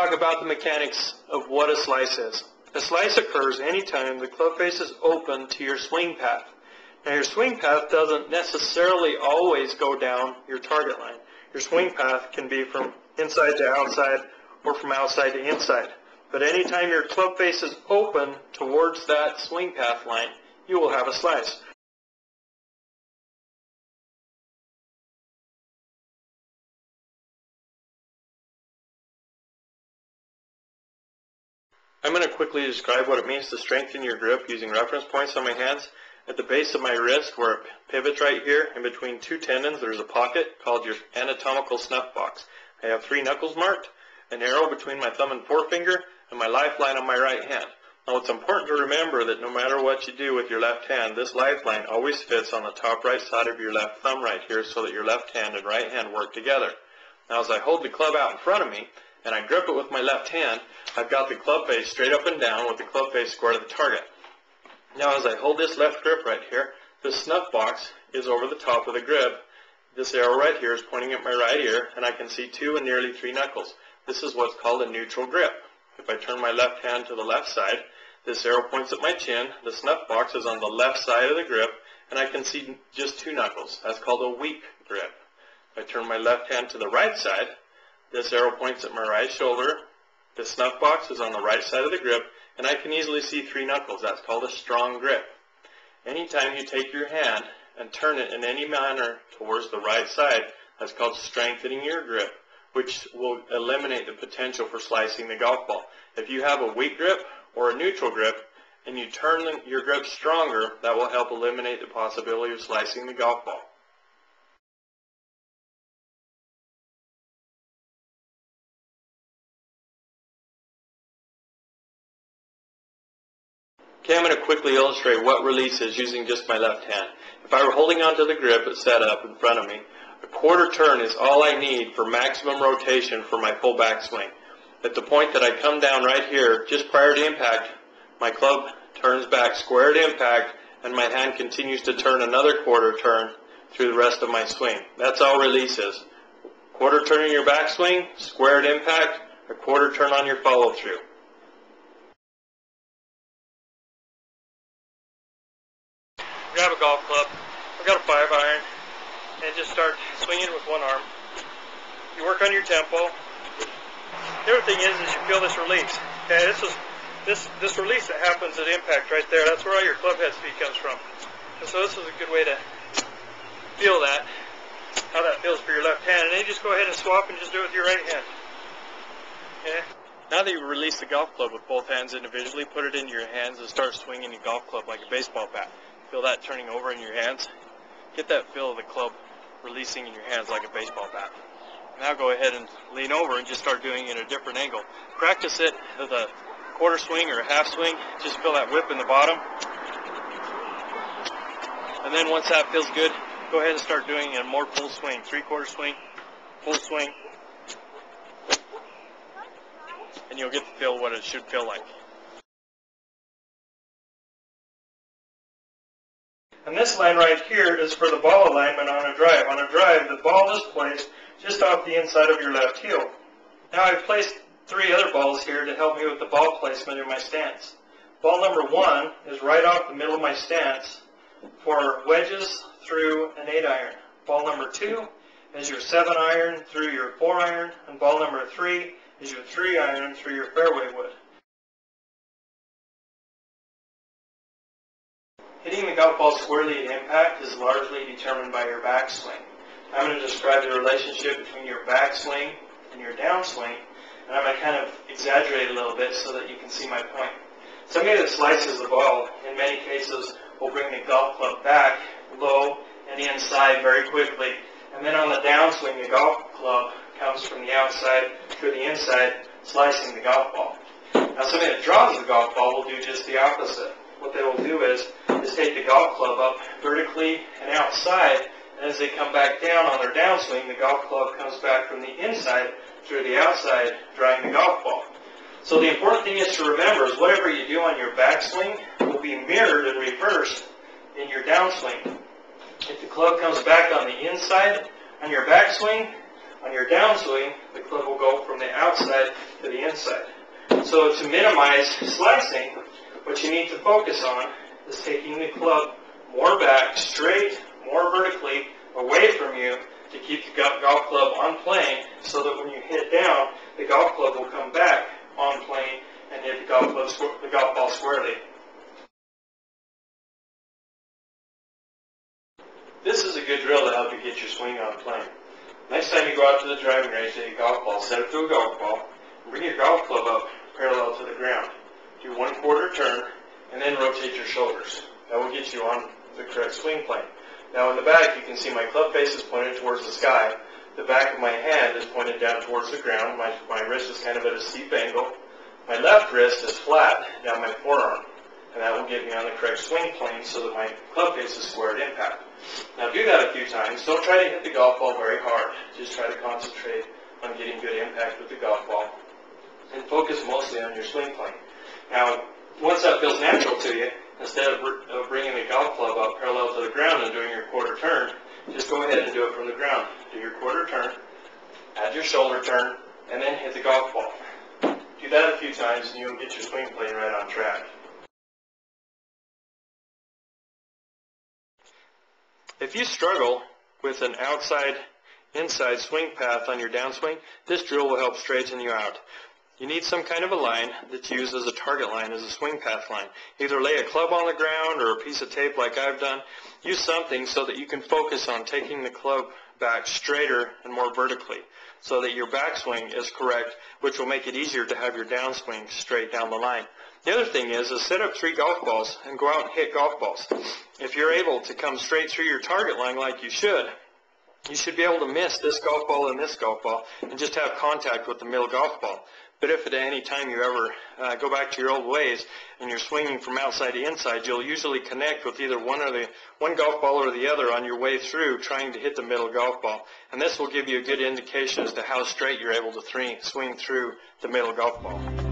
talk about the mechanics of what a slice is. A slice occurs anytime the club face is open to your swing path. Now your swing path doesn't necessarily always go down your target line. Your swing path can be from inside to outside or from outside to inside. But anytime your club face is open towards that swing path line, you will have a slice. I'm going to quickly describe what it means to strengthen your grip using reference points on my hands. At the base of my wrist, where it pivots right here, in between two tendons, there's a pocket called your anatomical snuff box. I have 3 knuckles marked, an arrow between my thumb and forefinger, and my lifeline on my right hand. Now it's important to remember that no matter what you do with your left hand, this lifeline always fits on the top right side of your left thumb right here so that your left hand and right hand work together. Now as I hold the club out in front of me, and I grip it with my left hand, I've got the club face straight up and down with the club face square to the target. Now as I hold this left grip right here, the snuff box is over the top of the grip. This arrow right here is pointing at my right ear, and I can see 2 and nearly 3 knuckles. This is what's called a neutral grip. If I turn my left hand to the left side, this arrow points at my chin, the snuff box is on the left side of the grip, and I can see just 2 knuckles. That's called a weak grip. If I turn my left hand to the right side, this arrow points at my right shoulder, the snuff box is on the right side of the grip, and I can easily see 3 knuckles. That's called a strong grip. Anytime you take your hand and turn it in any manner towards the right side, that's called strengthening your grip, which will eliminate the potential for slicing the golf ball. If you have a weak grip or a neutral grip, and you turn your grip stronger, that will help eliminate the possibility of slicing the golf ball. Okay, I'm going to quickly illustrate what release is using just my left hand. If I were holding onto the grip it's set up in front of me, a quarter turn is all I need for maximum rotation for my full backswing. At the point that I come down right here, just prior to impact, my club turns back square to impact, and my hand continues to turn another quarter turn through the rest of my swing. That's all release is. Quarter turn in your backswing, square to impact, a quarter turn on your follow through. Grab a golf club, I've got a 5-iron, and just start swinging with one arm. You work on your tempo. The other thing is you feel this release. Okay, this release that happens at impact right there, that's where all your club head speed comes from. And so this is a good way to feel that, how that feels for your left hand. And then you just go ahead and swap and just do it with your right hand. Okay? Now that you release the golf club with both hands individually, put it into your hands and start swinging your golf club like a baseball bat. Feel that turning over in your hands. Get that feel of the club releasing in your hands like a baseball bat. Now go ahead and lean over and just start doing it at a different angle. Practice it with a quarter swing or a half swing. Just feel that whip in the bottom. And then once that feels good, go ahead and start doing a more full swing. 3/4 swing, full swing. And you'll get to feel what it should feel like. And this line right here is for the ball alignment on a drive. On a drive, the ball is placed just off the inside of your left heel. Now I've placed 3 other balls here to help me with the ball placement in my stance. Ball number 1 is right off the middle of my stance for wedges through an 8-iron. Ball number 2 is your 7-iron through your 4-iron, and ball number 3 is your 3-iron through your fairway wood. Hitting the golf ball squarely at impact is largely determined by your backswing. I'm going to describe the relationship between your backswing and your downswing, and I'm going to kind of exaggerate a little bit so that you can see my point. Somebody that slices the ball, in many cases, will bring the golf club back low and inside very quickly, and then on the downswing, the golf club comes from the outside through the inside, slicing the golf ball. Now somebody that draws the golf ball will do just the opposite. What they will do is take the golf club up vertically and outside, and as they come back down on their downswing, the golf club comes back from the inside through the outside, drawing the golf ball. So the important thing is to remember is whatever you do on your backswing will be mirrored and reversed in your downswing. If the club comes back on the inside on your backswing, On your downswing, the club will go from the outside to the inside. So to minimize slicing, what you need to focus on is taking the club more back, straight, more vertically, away from you to keep the golf club on plane so that when you hit down, the golf club will come back on plane and hit the golf ball squarely. This is a good drill to help you get your swing on plane. Next time you go out to the driving range and hit a golf ball, set it to a golf ball, and bring your golf club up parallel to the ground. Do 1/4 turn, and then rotate your shoulders. That will get you on the correct swing plane. Now in the back, you can see my club face is pointed towards the sky. The back of my hand is pointed down towards the ground. My wrist is kind of at a steep angle. My left wrist is flat down my forearm, and that will get me on the correct swing plane so that my club face is square at impact. Now do that a few times. Don't try to hit the golf ball very hard. Just try to concentrate on getting good impact with the golf ball and focus mostly on your swing plane. Now, once that feels natural to you, instead of bringing the golf club up parallel to the ground and doing your 1/4 turn, just go ahead and do it from the ground. Do your 1/4 turn, add your shoulder turn, and then hit the golf ball. Do that a few times and you'll get your swing plane right on track. If you struggle with an outside-inside swing path on your downswing, this drill will help straighten you out. You need some kind of a line that's used as a target line, as a swing path line. Either lay a club on the ground or a piece of tape like I've done. Use something so that you can focus on taking the club back straighter and more vertically so that your backswing is correct, which will make it easier to have your downswing straight down the line. The other thing is set up 3 golf balls and go out and hit golf balls. If you're able to come straight through your target line like you should be able to miss this golf ball and this golf ball and just have contact with the middle golf ball. But if at any time you ever go back to your old ways and you're swinging from outside to inside, you'll usually connect with either one golf ball or the other on your way through trying to hit the middle golf ball. And this will give you a good indication as to how straight you're able to swing through the middle golf ball.